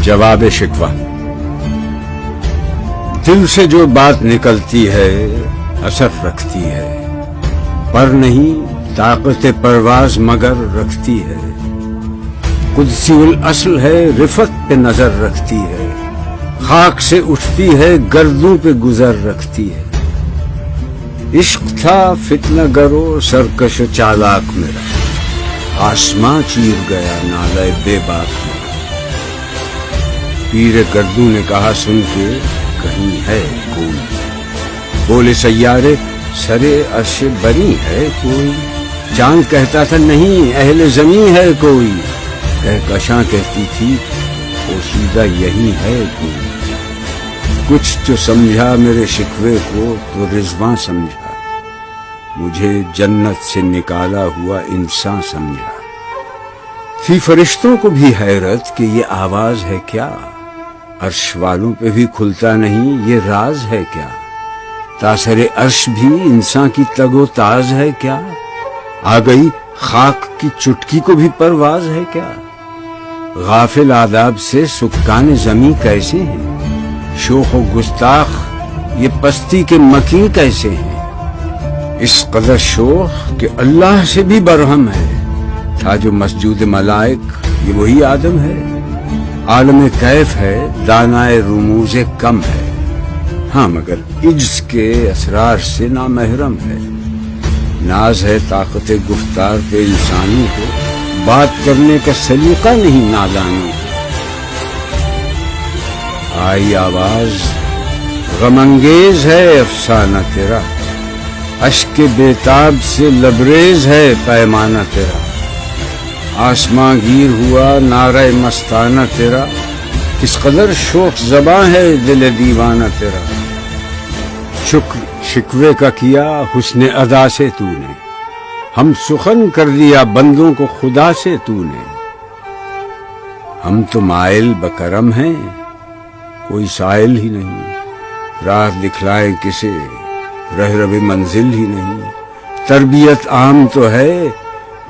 جواب شکوہ۔ دل سے جو بات نکلتی ہے اثر رکھتی ہے، پر نہیں طاقت پرواز مگر رکھتی ہے۔ قدسی الاصل ہے، رفت پہ نظر رکھتی ہے، خاک سے اٹھتی ہے، گردوں پہ گزر رکھتی ہے۔ عشق تھا فتنہ گرو سرکش و چالاک میرا، آسماں چیر گیا نالے بے باک میں۔ پیر گردوں نے کہا سن کے کہیں ہے کوئی، بولے سیارے سرے عرش بری ہے کوئی۔ چاند کہتا تھا نہیں اہل زمین ہے کوئی، کہکشاں کہتی تھی پوشیدہ یہی ہے کوئی۔ کچھ جو سمجھا میرے شکوے کو تو رضواں سمجھا، مجھے جنت سے نکالا ہوا انسان سمجھا۔ تھی فرشتوں کو بھی حیرت کہ یہ آواز ہے کیا، عرش والوں پہ بھی کھلتا نہیں یہ راز ہے کیا۔ تاثر عرش بھی انسان کی تگ و تاز ہے کیا، آ گئی خاک کی چٹکی کو بھی پرواز ہے کیا۔ غافل آداب سے سکان زمیں کیسے ہیں، شوخ و گستاخ یہ پستی کے مکین کیسے ہیں۔ اس قدر شوخ کہ اللہ سے بھی برہم ہے، تھا جو مسجود ملائک یہ وہی آدم ہے۔ عالم کیف ہے دانائے رموز کم ہے، ہاں مگر عجز کے اسرار سے نامحرم ہے۔ ناز ہے طاقت گفتار پہ انسانوں کو، بات کرنے کا سلیقہ نہیں نادانوں کو۔ آئی آواز غم انگیز ہے افسانہ تیرا، اشک بےتاب سے لبریز ہے پیمانہ تیرا۔ آسماں گیر ہوا نعرہ مستانہ تیرا، کس قدر شوق زباں ہے دل دیوانہ تیرا۔ شکر شکوے کا کیا حسن ادا سے تو نے، ہم سخن کر دیا بندوں کو خدا سے تو نے۔ ہم تو مائل بکرم ہیں کوئی سائل ہی نہیں، راہ دکھلائے کسے رہرو منزل ہی نہیں۔ تربیت عام تو ہے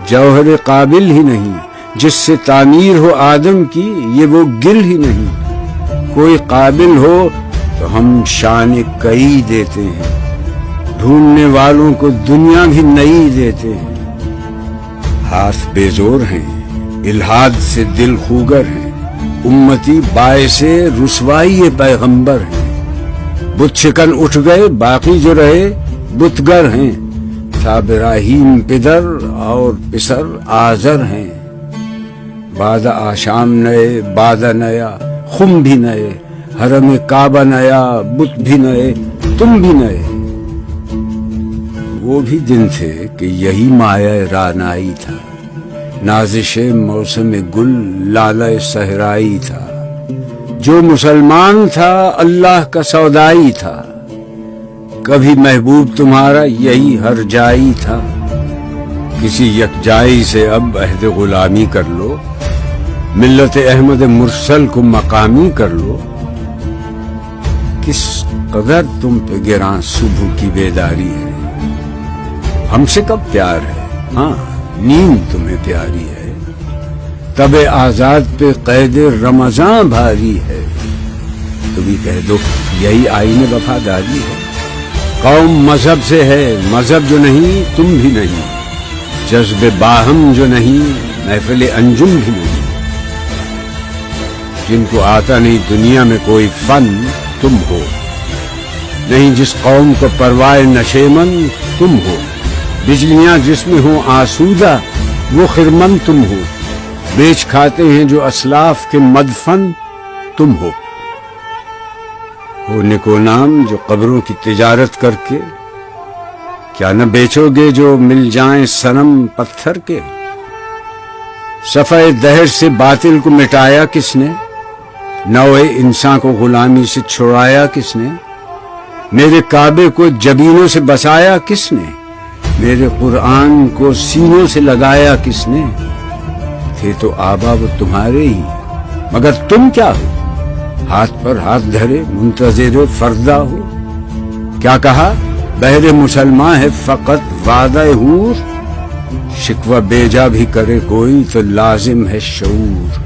جوہر قابل ہی نہیں، جس سے تعمیر ہو آدم کی یہ وہ گل ہی نہیں۔ کوئی قابل ہو تو ہم شان کئی دیتے ہیں، ڈھونڈنے والوں کو دنیا بھی نئی دیتے ہیں۔ ہاتھ بے زور ہیں الہاد سے دل خوگر ہیں، امتی باعث رسوائی پیغمبر ہیں۔ بت شکن اٹھ گئے باقی جو رہے بتگر ہیں، تھا ابراہیم پدر اور پسر آزر ہیں۔ بعد آشام نئے بعد نیا خم بھی نئے، حرم کعبہ نیا بت بھی نئے تم بھی نئے۔ وہ بھی دن تھے کہ یہی مایہ رانائی تھا، نازش موسم گل لالہ صحرائی تھا۔ جو مسلمان تھا اللہ کا سودائی تھا، کبھی محبوب تمہارا یہی ہر جائی تھا۔ کسی یکجائی سے اب عہد غلامی کر لو، ملت احمد مرسل کو مقامی کر لو۔ کس قدر تم پہ گراں صبح کی بیداری ہے، ہم سے کب پیار ہے، ہاں نیند تمہیں پیاری ہے۔ تب آزاد پہ قید رمضان بھاری ہے، تو بھی کہہ دو یہی آئین وفاداری ہے۔ قوم مذہب سے ہے مذہب جو نہیں تم بھی نہیں، جذب باہم جو نہیں محفل انجم بھی نہیں۔ جن کو آتا نہیں دنیا میں کوئی فن تم ہو، نہیں جس قوم کو پروائے نشیمن تم ہو۔ بجلیاں جس میں ہوں آسودہ وہ خرمن تم ہو، بیچ کھاتے ہیں جو اسلاف کے مدفن تم ہو۔ نکو نام جو قبروں کی تجارت کر کے، کیا نہ بیچو گے جو مل جائیں صنم پتھر کے۔ صفحہ دہر سے باطل کو مٹایا کس نے، نوع انسان کو غلامی سے چھڑایا کس نے۔ میرے کعبے کو جبینوں سے بسایا کس نے، میرے قرآن کو سینوں سے لگایا کس نے۔ تھے تو آبا وہ تمہارے ہی، مگر تم کیا ہو، ہاتھ پر ہاتھ دھرے منتظر فردا ہو۔ کیا کہا بہر مسلمان ہے فقط وعدہ حور، شکوہ بیجا بھی کرے کوئی تو لازم ہے شعور۔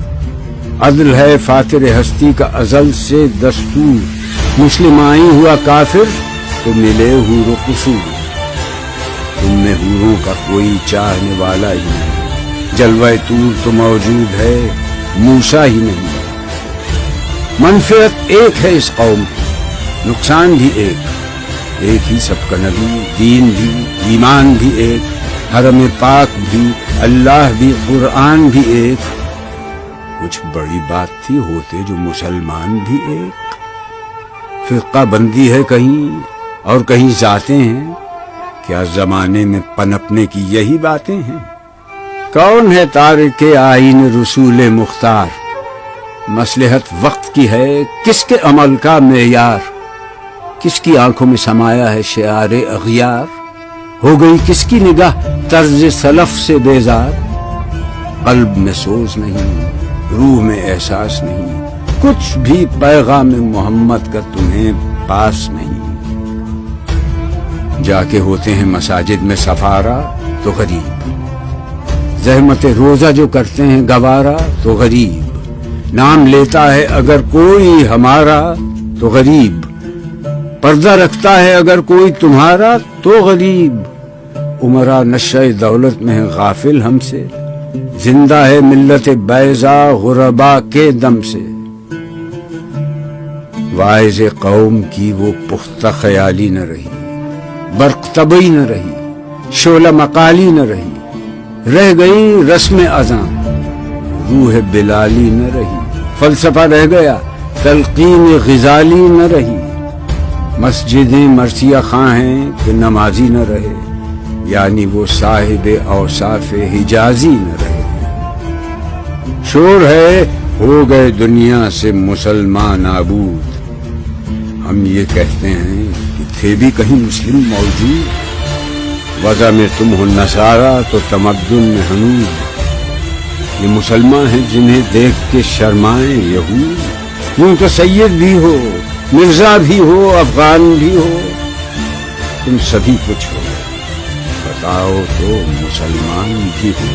عدل ہے فاتر ہستی کا ازل سے دستور، مسلم آئی ہوا کافر تو ملے حور و قصور، تم میں حوروں کا کوئی چاہنے والا ہی نہیں، جلوہ طور تو موجود ہے موسیٰ ہی نہیں۔ منفعت ایک ہے اس قوم کی، نقصان بھی ایک ہی سب کا نبی، دین بھی، ایمان بھی ایک، حرم پاک بھی، اللہ بھی، قرآن بھی ایک۔ کچھ بڑی بات تھی ہوتے جو مسلمان بھی ایک، فرقہ بندی ہے کہیں اور کہیں ذاتیں ہیں، کیا زمانے میں پنپنے کی یہی باتیں ہیں؟ کون ہے تارک آئین رسول مختار، مصلحت وقت کی ہے کس کے عمل کا معیار، کس کی آنکھوں میں سمایا ہے شعار اغیار، ہو گئی کس کی نگاہ طرز سلف سے بیزار، قلب میں سوز نہیں، روح میں احساس نہیں، کچھ بھی پیغام محمد کا تمہیں پاس نہیں، جا کے ہوتے ہیں مساجد میں سفارا تو غریب، زحمت روزہ جو کرتے ہیں گوارا تو غریب، نام لیتا ہے اگر کوئی ہمارا تو غریب، پردہ رکھتا ہے اگر کوئی تمہارا تو غریب، عمرہ نشہ دولت میں ہے غافل ہم سے، زندہ ہے ملت بیضا غربا کے دم سے، واعظ قوم کی وہ پختہ خیالی نہ رہی، برق طبعی نہ رہی، شعلہ مقالی نہ رہی، رہ گئی رسم اذاں، روح بلالی نہ رہی، فلسفہ رہ گیا تلقین غزالی نہ رہی، مسجدیں مرثیہ خواں ہیں کہ نمازی نہ رہے، یعنی وہ صاحب اوصاف حجازی نہ رہے، شور ہے ہو گئے دنیا سے مسلمان نابود، ہم یہ کہتے ہیں کہ تھے بھی کہیں مسلم موجود، وضع میں تم ہو نصارہ تو تمدن میں حنود، یہ مسلمان ہیں جنہیں دیکھ کے شرمائیں یہود، یوں تو سید بھی ہو مرزا بھی ہو افغان بھی ہو، تم سبھی کچھ ہو، بتاؤ تو مسلمان بھی ہو۔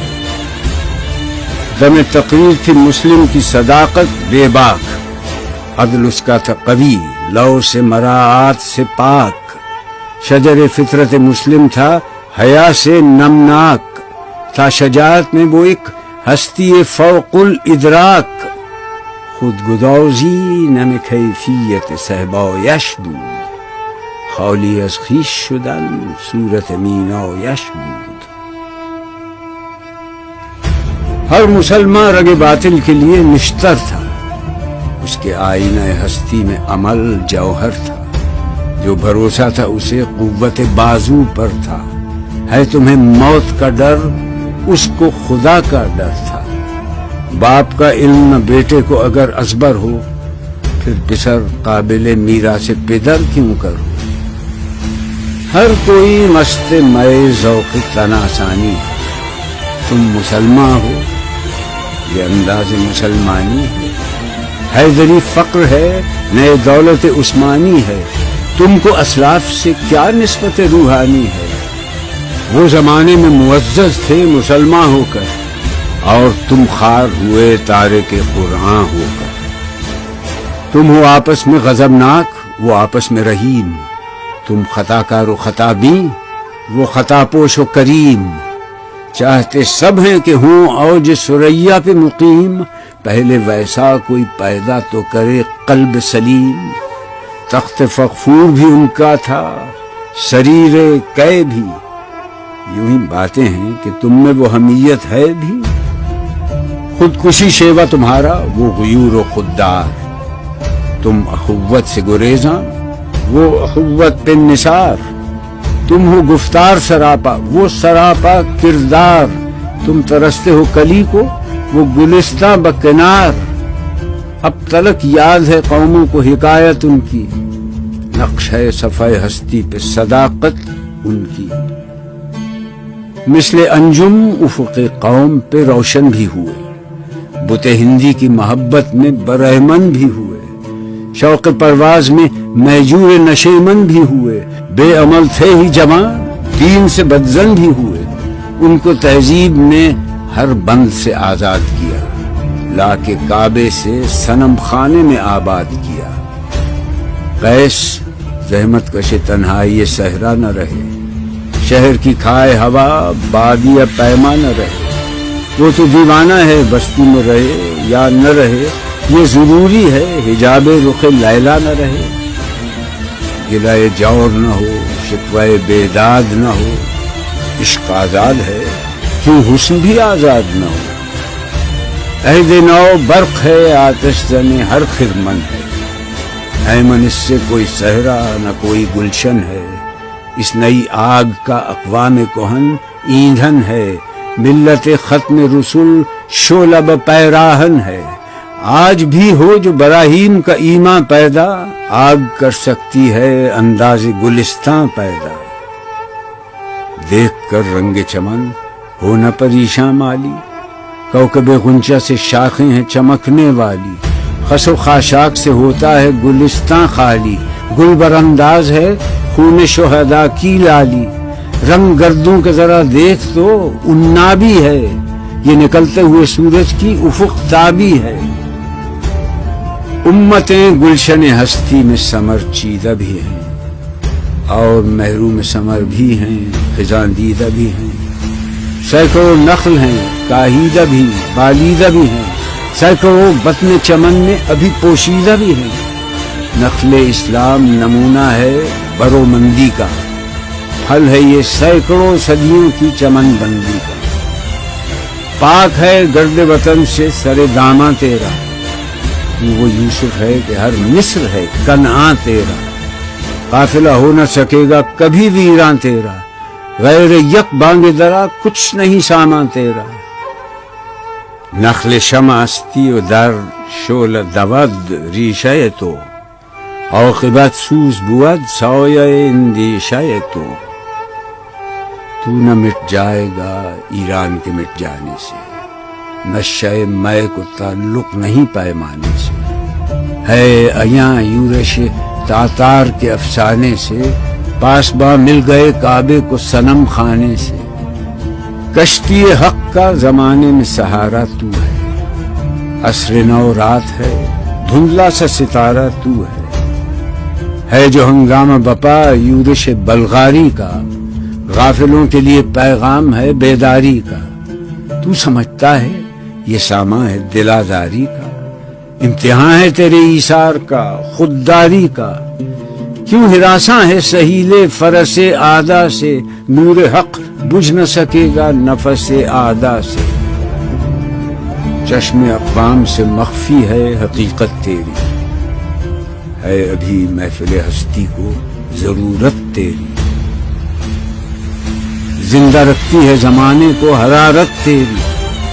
دم تقریر تھی مسلم کی صداقت بے باک، عدل اس کا تھا قوی لو سے مراعات سے پاک، شجر فطرت مسلم تھا حیا سے نمناک، تھا شجاعت میں وہ ایک ہستی فوق الادراک، خود گدازی نم کیفیت صحبایش بود، خالی از خویش شدن صورت مینایش بود۔ ہر مسلمان رگ باطل کے لیے نشتر تھا، اس کے آئینہ ہستی میں عمل جوہر تھا، جو بھروسہ تھا اسے قوت بازو پر تھا، ہے تمہیں موت کا ڈر اس کو خدا کا ڈر تھا، باپ کا علم بیٹے کو اگر ازبر ہو، پھر پسر قابل میراث پدر کیوں کرو، ہر کوئی مست مئے ذوق تناسانی ہے، تم مسلمان ہو یہ انداز مسلمانی ہے، حیدری فقر ہے نئے دولت عثمانی ہے، تم کو اسلاف سے کیا نسبت روحانی ہے، وہ زمانے میں معزز تھے مسلمان ہو کر، اور تم خار ہوئے تارک قرآن ہو کر، تم ہو آپس میں غضبناک وہ آپس میں رحیم، تم خطا کار و خطا بین وہ خطا پوش و کریم، چاہتے سب ہیں کہ ہوں اوج ثریا پہ مقیم، پہلے ویسا کوئی پیدا تو کرے قلب سلیم، تخت فغفور بھی ان کا تھا سریر قے بھی، یوں ہی باتیں ہیں کہ تم میں وہ حمیت ہے بھی، خودکشی شیوا تمہارا وہ غیور و خوددار، تم اخوت سے گریزاں وہ اخوت پہ نثار، تم ہو گفتار سراپا وہ سراپا کردار، تم ترستے ہو کلی کو وہ گلستہ بکنار، اب تلک یاد ہے قوموں کو حکایت ان کی، نقش ہے صفحہ ہستی پہ صداقت ان کی، مثل انجم افق قوم پہ روشن بھی ہوئے، بت ہندی کی محبت میں برہمن بھی ہوئے، شوق پرواز میں محجور نشیمن بھی ہوئے، بے عمل تھے ہی جوان دین سے بدزن بھی ہوئے، ان کو تہذیب نے ہر بند سے آزاد کیا، لا کے کعبے سے صنم خانے میں آباد کیا۔ قیس زحمت کش تنہائی صحرا نہ رہے، شہر کی کھائے ہوا بادیہ پیما نہ رہے۔ وہ تو دیوانہ ہے بستی میں رہے یا نہ رہے، یہ ضروری ہے حجاب رخ لیلا نہ رہے۔ گلائے جور نہ ہو، شکوائے بیداد نہ ہو، عشق آزاد ہے کیوں حسن بھی آزاد نہ ہو۔ عہد نو برق ہے آتش زن ہر خرمن ہے، ایمن اس سے کوئی صحرا نہ کوئی گلشن ہے۔ اس نئی آگ کا اقوام کہن ایندھن ہے، ملت ختم رسول شعلہ پیراہن ہے۔ آج بھی ہو جو براہیم کا ایمان پیدا، آگ کر سکتی ہے انداز گلستان پیدا۔ دیکھ کر رنگ چمن ہو نہ پریشاں مالی، کوکب غنچہ سے شاخیں ہیں چمکنے والی۔ خس و خاشاک سے ہوتا ہے گلستان خالی، گل برانداز ہے خون شہداء کی لالی۔ رنگ گردوں کے ذرا دیکھ تو عنابی ہے، یہ نکلتے ہوئے سورج کی افق تابی ہے۔ امتیں گلشن ہستی میں سمر چیدہ بھی ہیں، اور محروم سمر بھی ہیں خزاں دیدہ بھی ہیں۔ سینکڑوں نخل ہیں کاہیدہ بھی بالیدہ بھی ہیں، سینکڑوں بطن چمن میں ابھی پوشیدہ بھی ہیں۔ نخل اسلام نمونہ ہے برومندی کا، پھل ہے یہ سینکڑوں صدیوں کی چمن بندی کا۔ پاک ہے گرد وطن سے سر داماں تیرا، وہ یوسف ہے کہ ہر مصر ہے کنعاں تیرا۔ قافلہ ہو نہ سکے گا کبھی ویراں تیرا، غیر یک بانگ درا کچھ نہیں سامان تیرا۔ نخل شمع استی و در شعل دود ریشہ تو، عاقبت سوز بود سایہ اندیشہ تو۔ تو نہ مٹ جائے گا ایران کے مٹ جانے سے، نشہ مے کو تعلق نہیں پیمانے سے۔ ہے ایاں یورش تاتار کے افسانے سے، پاسباں مل گئے کعبے کو صنم خانے سے۔ کشتی حق کا زمانے میں سہارا تو ہے، عصر نو رات ہے دھندلا سا ستارہ تو ہے جو ہنگامہ بپا یورش بلغاری کا، غافلوں کے لیے پیغام ہے بیداری کا۔ تو سمجھتا ہے یہ سامان ہے دلاداری کا، امتحان ہے تیرے ایثار کا خودداری کا۔ کیوں ہراساں ہے سہیل فرس آدا سے، نور حق بجھ نہ سکے گا نفس آدا سے۔ چشم اقوام سے مخفی ہے حقیقت تیری، ہے ابھی محفل ہستی کو ضرورت تیری۔ زندہ رکھتی ہے زمانے کو حرارت تیری،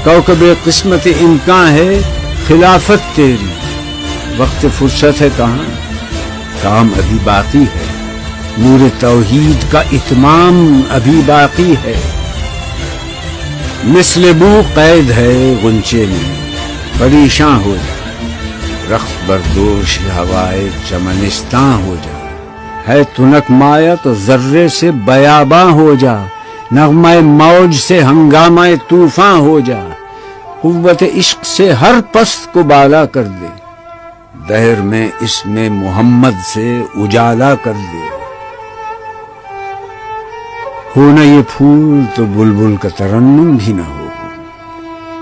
کوکب قسمت امکان ہے خلافت تیری۔ وقت فرصت ہے کہاں، کام ابھی باقی ہے، نور توحید کا اتمام ابھی باقی ہے۔ مثل بو قید ہے غنچے میں، پریشاں ہو جا، رخت بردوش ہوائے چمنستاں ہو جا۔ ہے تنک مایا تو ذرے سے بیاباں ہو جا، نغمہ موج سے ہنگامہ طوفاں ہو جا۔ قوت عشق سے ہر پست کو بالا کر دے، دہر میں اس میں محمد سے اجالا کر دے۔ ہو نہ یہ پھول تو بلبل کا ترنم بھی نہ ہو،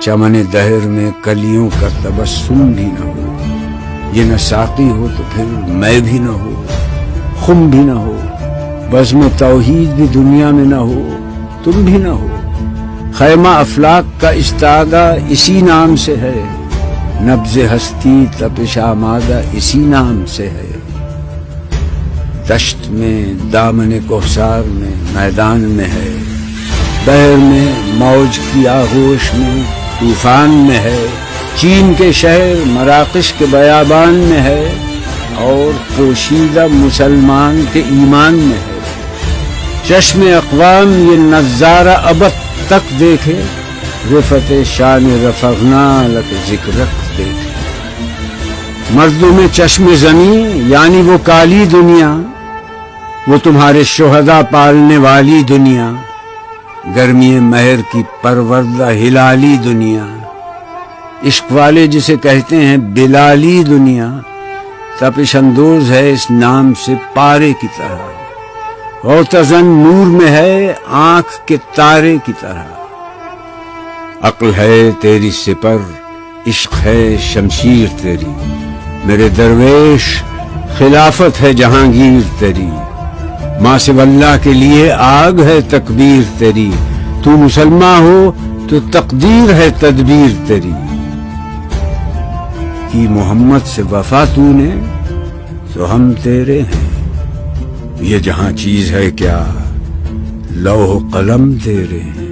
چمن دہر میں کلیوں کا تبسم بھی نہ ہو۔ یہ نہ ساقی ہو تو پھر میں بھی نہ ہو، خم بھی نہ ہو، بزم توحید بھی دنیا میں نہ ہو، تم بھی نہ ہو۔ خیمہ افلاک کا استادہ اسی نام سے ہے، نبض ہستی تپش آمادہ اسی نام سے ہے۔ دشت میں دامن کوثر میں میدان میں ہے، بحر میں موج کی آغوش میں طوفان میں ہے۔ چین کے شہر مراکش کے بیابان میں ہے، اور پوشیدہ مسلمان کے ایمان میں ہے۔ چشم اقوام یہ نظارہ ابد تک دیکھے، رفت شان رفعنا لک ذکرک دیکھے۔ مردوں میں چشم زمین یعنی وہ کالی دنیا، وہ تمہارے شہداء پالنے والی دنیا، گرمی مہر کی پروردہ ہلالی دنیا۔ عشق والے جسے کہتے ہیں بلالی دنیا، تپش اندوز ہے اس نام سے پارے کی طرح، غوطہ-زن نور میں ہے آنکھ کے تارے کی طرح۔ عقل ہے تیری سپر، عشق ہے شمشیر تیری، میرے درویش خلافت ہے جہانگیر تیری، ماں سے واللہ کے لیے آگ ہے تکبیر تیری، تو مسلمان ہو تو تقدیر ہے تدبیر تیری، کی محمد سے وفا تو نے تو ہم تیرے ہیں، یہ جہاں چیز ہے کیا لوح قلم تیرے ہیں۔